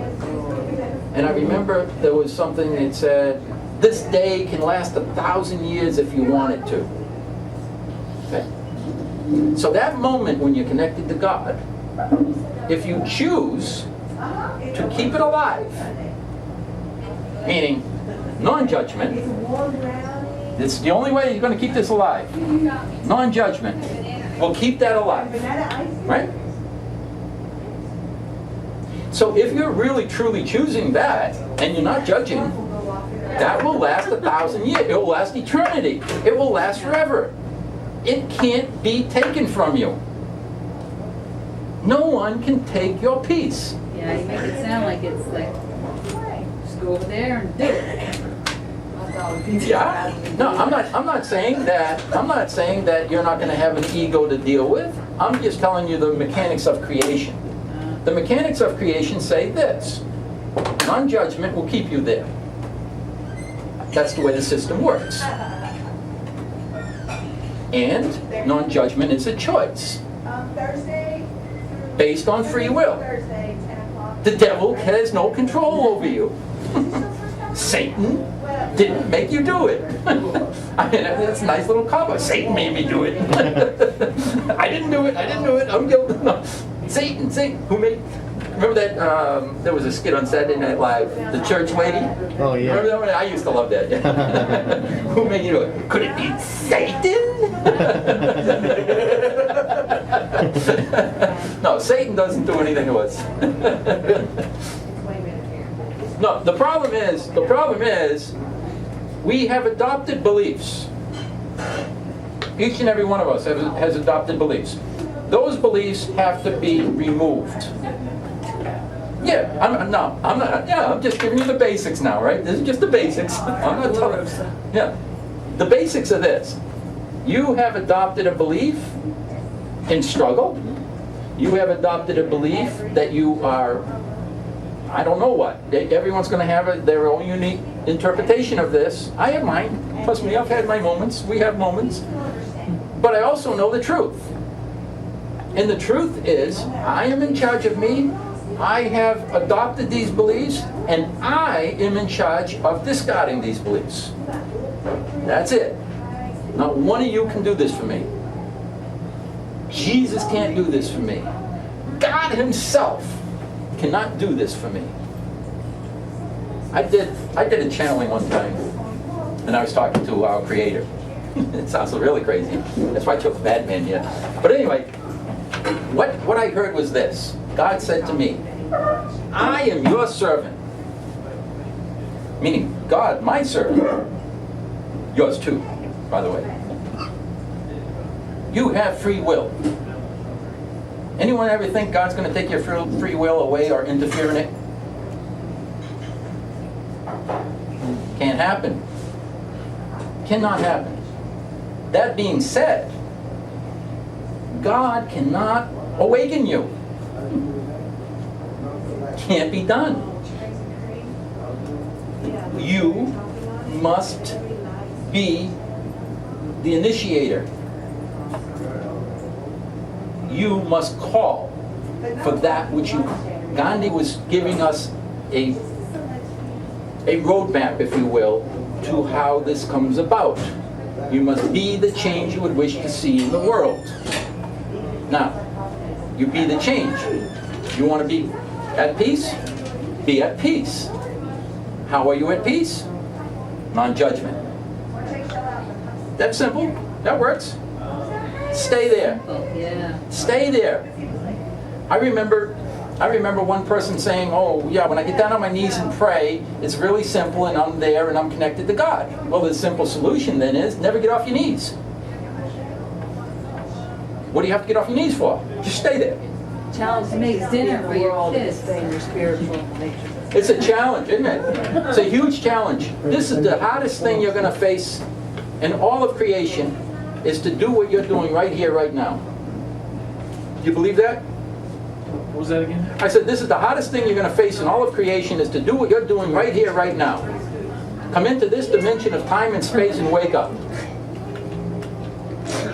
And I remember there was something that said, this day can last 1,000 years if you want it to. Okay? So that moment when you're connected to God, if you choose to keep it alive, meaning non-judgment, it's the only way you're going to keep this alive. Non-judgment will keep that alive. Right? So if you're really truly choosing that, and you're not judging, that will last 1,000 years. It will last eternity. It will last forever. It can't be taken from you. No one can take your peace. Yeah, you make it sound like it's like, just go over there and do it. Yeah. No, I'm not saying that you're not going to have an ego to deal with. I'm just telling you the mechanics of creation. The mechanics of creation say this: non-judgment will keep you there. That's the way the system works. And non-judgment is a choice based on free will. The devil has no control over you. Satan didn't make you do it. I mean, that's a nice little combo. Satan made me do it. I didn't do it. I'm guilty. No. Satan, who made... Remember that, there was a skit on Saturday Night Live, the church lady? Oh, yeah. Remember that one? I used to love that. Who made you do it? Could it be Satan? No, Satan doesn't do anything to us. No, the problem is, we have adopted beliefs. Each and every one of us has adopted beliefs. Those beliefs have to be removed. Yeah, I'm just giving you the basics now, right? This is just the basics. I'm not telling you. Yeah, the basics are this. You have adopted a belief in struggle. You have adopted a belief that you are, I don't know what. Everyone's going to have their own unique interpretation of this. I have mine. Trust me, I've had my moments. We have moments. But I also know the truth. And the truth is, I am in charge of me. I have adopted these beliefs, and I am in charge of discarding these beliefs. That's it. Not one of you can do this for me. Jesus can't do this for me. God himself cannot do this for me. I did a channeling one time, and I was talking to our creator. It sounds really crazy. That's why I chose Batman here. But anyway, what I heard was this. God said to me, I am your servant. Meaning, God, my servant. Yours too, by the way. You have free will. Anyone ever think God's going to take your free will away or interfere in it? Can't happen. Cannot happen. That being said, God cannot awaken you. Can't be done. You must be the initiator. You must call for that which you... Gandhi was giving us a roadmap, if you will, to how this comes about. You must be the change you would wish to see in the world. Now, you be the change. You want to be at peace? Be at peace. How are you at peace? Non-judgment. That's simple. That works. Stay there. Yeah. Stay there. I remember one person saying, oh yeah, when I get down on my knees and pray, it's really simple and I'm there and I'm connected to God. Well, the simple solution then is never get off your knees. What do you have to get off your knees for? Just stay there. Challenge to make dinner for your kids. Sustain your spiritual nature. It's a challenge, isn't it? It's a huge challenge. This is the hardest thing you're going to face in all of creation, is to do what you're doing right here, right now. Do you believe that? What was that again? I said this is the hardest thing you're going to face in all of creation, is to do what you're doing right here, right now. Come into this dimension of time and space and wake up.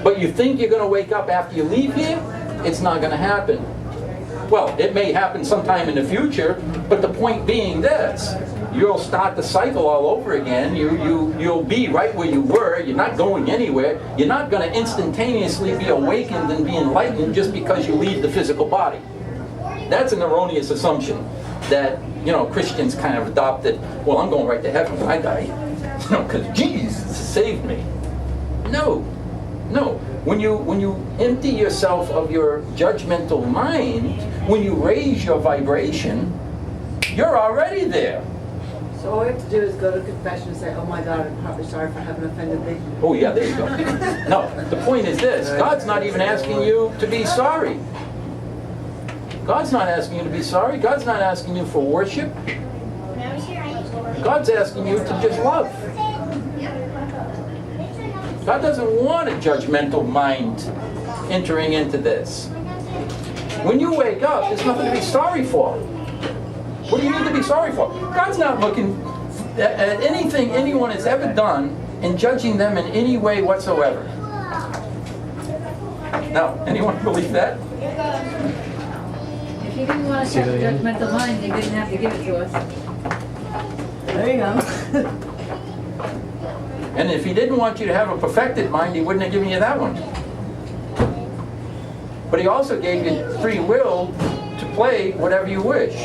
But you think you're going to wake up after you leave here? It's not going to happen. Well, it may happen sometime in the future, but the point being this: you'll start the cycle all over again. You'll be right where you were. You're not going anywhere. You're not going to instantaneously be awakened and be enlightened just because you leave the physical body. That's an erroneous assumption that, Christians kind of adopted. Well, I'm going right to heaven when I die, because Jesus saved me. No. When you empty yourself of your judgmental mind, when you raise your vibration, you're already there. So all we have to do is go to confession and say, oh my God, I'm probably sorry for having offended thee. Oh yeah, there you go. No, the point is this: God's not even asking you to be sorry. God's not asking you to be sorry. God's not asking you for worship. God's asking you to just love. God doesn't want a judgmental mind entering into this. When you wake up, there's nothing to be sorry for. What do you need to be sorry for? God's not looking at anything anyone has ever done and judging them in any way whatsoever. Now, anyone believe that? If he didn't want to touch judgmental mind, he didn't have to give it to us. There you go. And if he didn't want you to have a perfected mind, he wouldn't have given you that one. But he also gave you free will to play whatever you wish.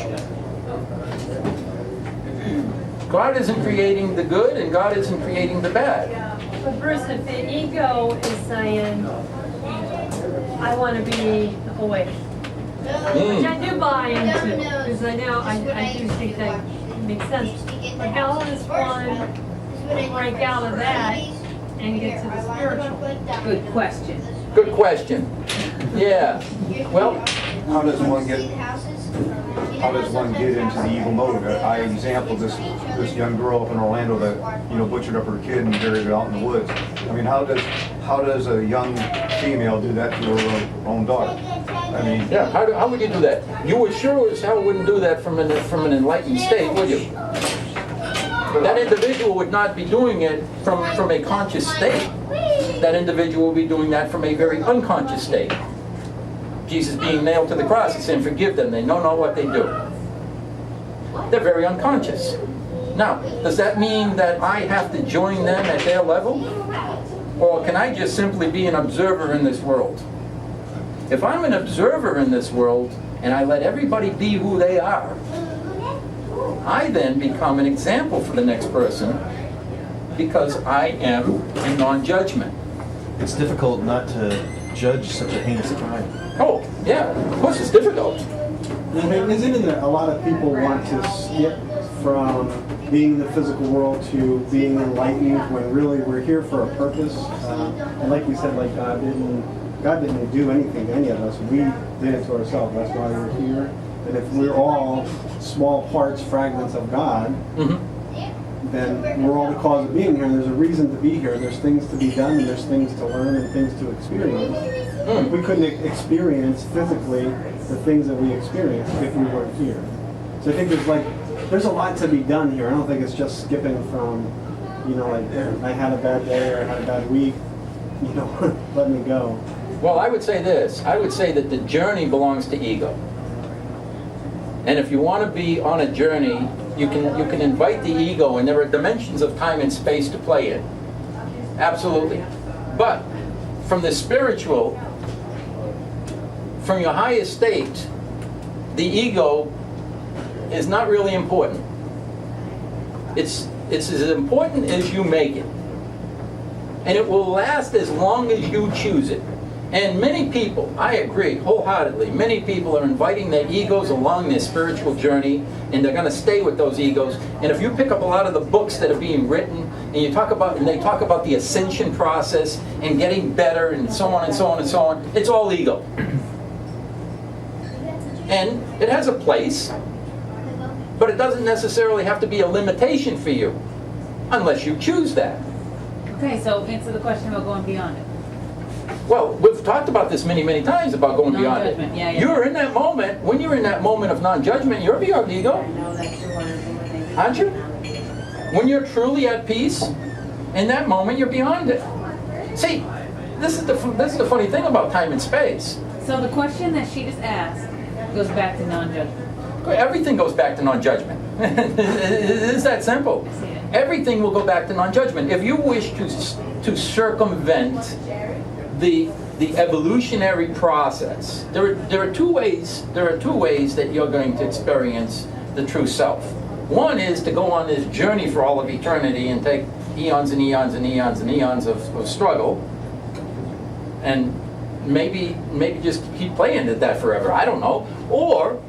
God isn't creating the good and God isn't creating the bad. But Bruce, if the ego is saying, I want to be awake, which I do buy into, because I know, I do think that makes sense. But how does one break out of that and get to the spiritual? Good question. Good question. Yeah. Well, How does one get into the evil mode? I example this young girl up in Orlando that butchered up her kid and buried her out in the woods. I mean, how does a young female do that to her own daughter? I mean, yeah. How would you do that? You would sure as hell wouldn't do that from an enlightened state, would you? That individual would not be doing it from a conscious state. That individual will be doing that from a very unconscious state. Jesus being nailed to the cross and saying, forgive them, they know not what they do. They're very unconscious. Now, does that mean that I have to join them at their level? Or can I just simply be an observer in this world? If I'm an observer in this world, and I let everybody be who they are, I then become an example for the next person because I am in non-judgment. It's difficult not to judge such a heinous crime. Oh, yeah, of course it's difficult. I mean, isn't it that a lot of people want to skip from being in the physical world to being enlightened when really we're here for a purpose? And like you said, like God didn't do anything to any of us. We did it to ourselves. That's why we're here. And if we're all small parts, fragments of God, then we're all the cause of being here. And there's a reason to be here. There's things to be done, and there's things to learn, and things to experience. We couldn't experience physically the things that we experienced if we weren't here. So I think there's a lot to be done here. I don't think it's just skipping from, like I had a bad day or I had a bad week, let me go. Well, I would say this. I would say that the journey belongs to ego. And if you want to be on a journey, you can invite the ego, and there are dimensions of time and space to play in. Absolutely. But from the spiritual, from your highest state, the ego is not really important. It's as important as you make it. And it will last as long as you choose it. And many people, I agree wholeheartedly, many people are inviting their egos along their spiritual journey, and they're going to stay with those egos. And if you pick up a lot of the books that are being written, and they talk about the ascension process and getting better and so on and so on and so on, it's all ego. And it has a place, but it doesn't necessarily have to be a limitation for you, unless you choose that. Okay, so answer the question about going beyond it. Well, we've talked about this many, many times about going beyond it. Non-judgment, yeah. You're in that moment, when you're in that moment of non-judgment, you're beyond ego, I know that's one of the things. aren't you? When you're truly at peace, in that moment you're beyond it. See, this is the funny thing about time and space. So the question that she just asked goes back to non-judgment. Everything goes back to non-judgment. It's that simple. I see it. Everything will go back to non-judgment. If you wish to circumvent the evolutionary process, there are two ways that you're going to experience the true self. One is to go on this journey for all of eternity and take eons and eons and eons and eons of struggle, and maybe just keep playing at that forever. I don't know. Or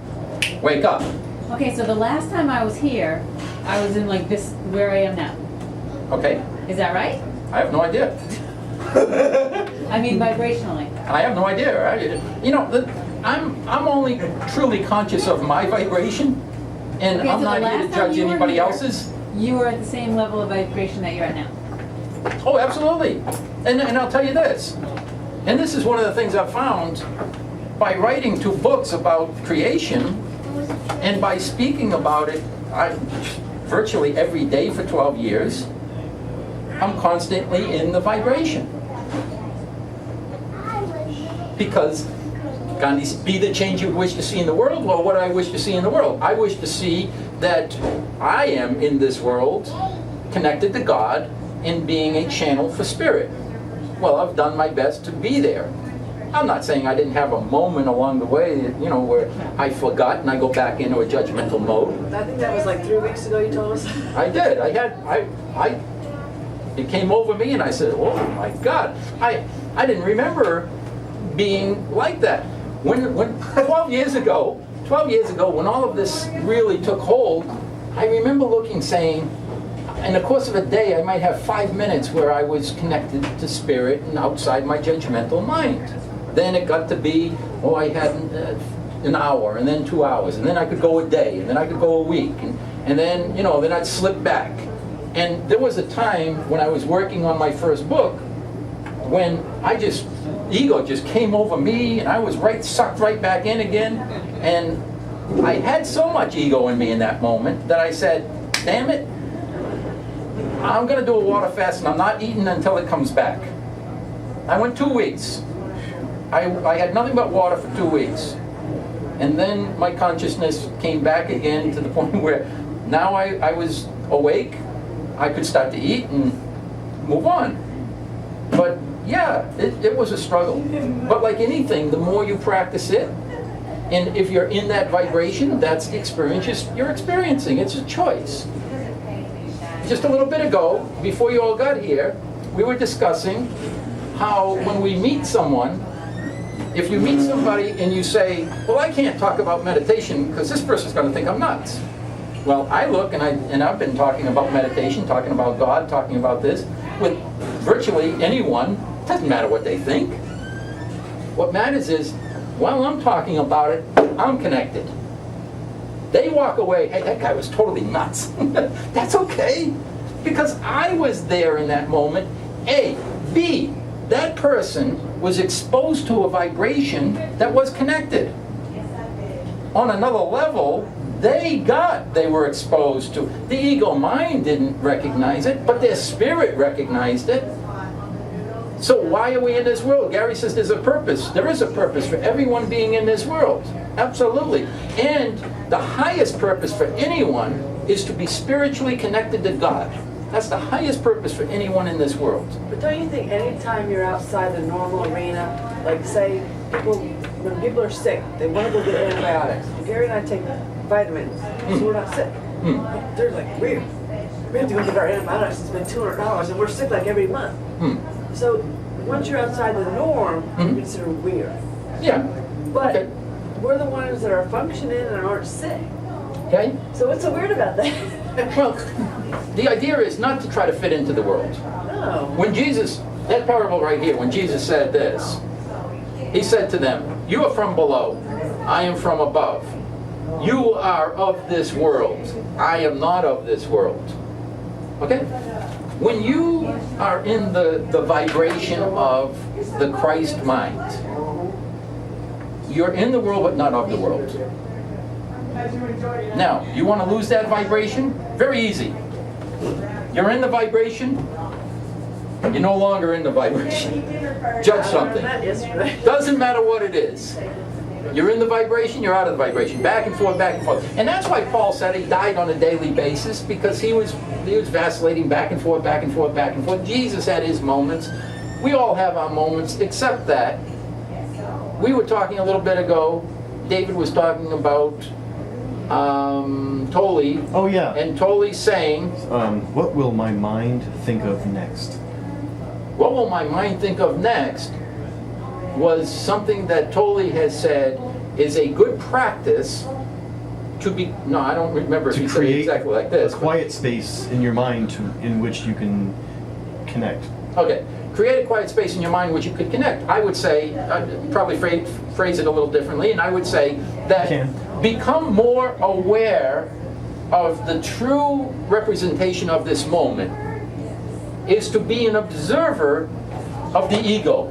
wake up. Okay, so the last time I was here, I was in like this, where I am now. Okay? Is that right? I have no idea. I mean vibrationally. I have no idea. I'm only truly conscious of my vibration, and Okay, I'm so not the here to last time judge you were anybody here, else's. You were at the same level of vibration that you're at now. Oh, absolutely. And I'll tell you this, and this is one of the things I've found by writing 2 books about creation and by speaking about it virtually every day for 12 years, I'm constantly in the vibration. Because Gandhi, be the change you wish to see in the world. Well, what do I wish to see in the world? I wish to see that I am in this world connected to God and being a channel for spirit. Well, I've done my best to be there. I'm not saying I didn't have a moment along the way, you know, where I forgot and I go back into a judgmental mode. I think that was like 3 weeks ago you told us. I did. It came over me and I said, oh my God, I didn't remember being like that. When 12 years ago, when all of this really took hold, I remember looking, saying, in the course of a day, I might have 5 minutes where I was connected to spirit and outside my judgmental mind. Then it got to be, oh, I had an hour, and then 2 hours, and then I could go a day, and then I could go a week, and then, you know, then I'd slip back. And there was a time when I was working on my first book when ego just came over me, and I was sucked right back in again. And I had so much ego in me in that moment that I said, damn it, I'm going to do a water fast, and I'm not eating until it comes back. I went 2 weeks. I had nothing but water for 2 weeks. And then my consciousness came back again to the point where now I was awake. I could start to eat and move on. But yeah, it was a struggle. But like anything, the more you practice it, and if you're in that vibration, that's the experience you're experiencing. It's a choice. Just a little bit ago, before you all got here, we were discussing how when we meet someone, if you meet somebody and you say, well, I can't talk about meditation because this person's going to think I'm nuts. Well, I look and I've been talking about meditation, talking about God, talking about this with virtually anyone. Doesn't matter what they think. What matters is, while I'm talking about it, I'm connected. They walk away, hey, that guy was totally nuts. That's okay, because I was there in that moment. A. B. That person was exposed to a vibration that was connected. On another level, they were exposed to. The ego mind didn't recognize it, but their spirit recognized it. So why are we in this world? Gary says there's a purpose. There is a purpose for everyone being in this world. Absolutely. And the highest purpose for anyone is to be spiritually connected to God. That's the highest purpose for anyone in this world. But don't you think anytime you're outside the normal arena, like say when people are sick, they want to go get antibiotics. Gary and I take vitamins, so we're not sick. But they're like, we have to go get our antibiotics and spend $200, and we're sick like every month. So once you're outside the norm, you're considered weird. Yeah. But we're the ones that are functioning and aren't sick. Okay? So what's so weird about that? Well, the idea is not to try to fit into the world. No. When Jesus, that parable right here, when Jesus said this, he said to them, you are from below, I am from above. You are of this world, I am not of this world. Okay? When you are in the vibration of the Christ mind, you're in the world but not of the world. Now, you want to lose that vibration? Very easy. You're in the vibration, you're no longer in the vibration. Judge something. Doesn't matter what it is. You're in the vibration, you're out of the vibration. Back and forth, back and forth. And that's why Paul said he died on a daily basis, because he was vacillating back and forth, back and forth, back and forth. Jesus had his moments. We all have our moments, except that we were talking a little bit ago, David was talking about Tolly. Oh, yeah. And Tolly saying, what will my mind think of next? What will my mind think of next was something that Tolly has said is a good practice to be, no, I don't remember if he said it exactly like this. A quiet space in your mind in which you can connect. Okay. Create a quiet space in your mind which you could connect. I would say, I'd probably phrase it a little differently, and I would say that become more aware of the true representation of this moment. is to be an observer of the ego.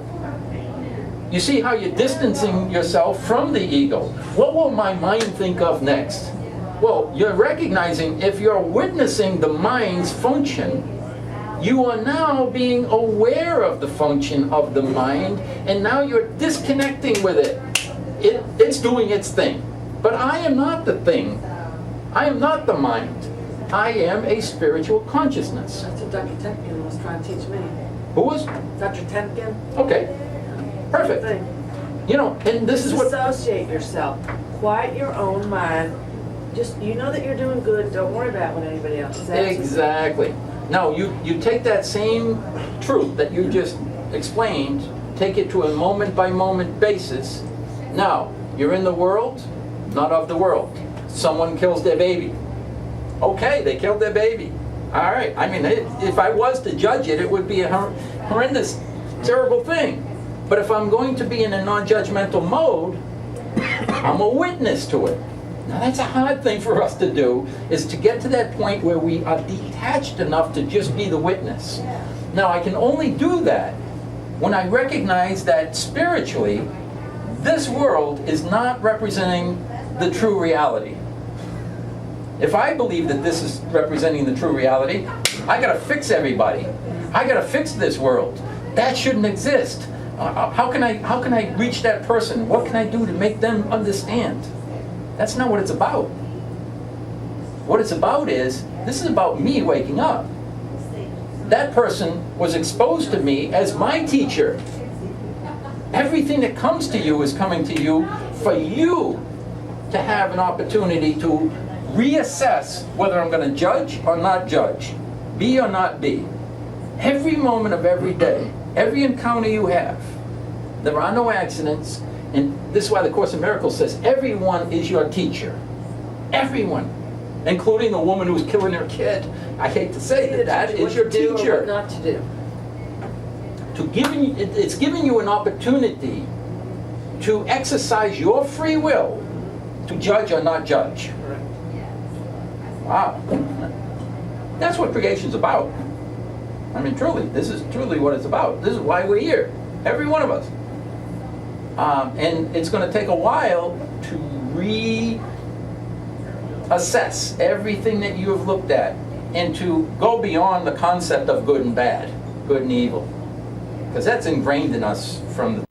You see how you're distancing yourself from the ego. What will my mind think of next? Well, you're recognizing if you're witnessing the mind's function, you are now being aware of the function of the mind, and now you're disconnecting with it. It's doing its thing. But I am not the thing. I am not the mind. I am a spiritual consciousness. That's what Dr. Temkin was trying to teach me. Who was? Dr. Temkin. Okay. Perfect. Thing. You know, and this is what... Disassociate yourself. Quiet your own mind. Just, you know that you're doing good. Don't worry about what anybody else says. Exactly. Now, you take that same truth that you just explained, take it to a moment-by-moment basis. Now, you're in the world, not of the world. Someone kills their baby. Okay, they killed their baby. All right. I mean, if I was to judge it, it would be a horrendous, terrible thing. But if I'm going to be in a non-judgmental mode, I'm a witness to it. Now that's a hard thing for us to do, is to get to that point where we are detached enough to just be the witness. Now I can only do that when I recognize that spiritually, this world is not representing the true reality. If I believe that this is representing the true reality, I gotta fix everybody. I gotta fix this world. That shouldn't exist. How can I reach that person? What can I do to make them understand? That's not what it's about. What it's about is, this is about me waking up. That person was exposed to me as my teacher. Everything that comes to you is coming to you for you to have an opportunity to reassess whether I'm going to judge or not judge, be or not be. Every moment of every day, every encounter you have, there are no accidents, and this is why the Course in Miracles says everyone is your teacher. Everyone, including the woman who's killing her kid. I hate to say that that is your teacher. What not to do. It's giving you an opportunity to exercise your free will to judge or not judge. Wow. That's what creation's about. I mean, truly, this is truly what it's about. This is why we're here, every one of us. And it's going to take a while to reassess everything that you have looked at and to go beyond the concept of good and bad, good and evil. Because that's ingrained in us from the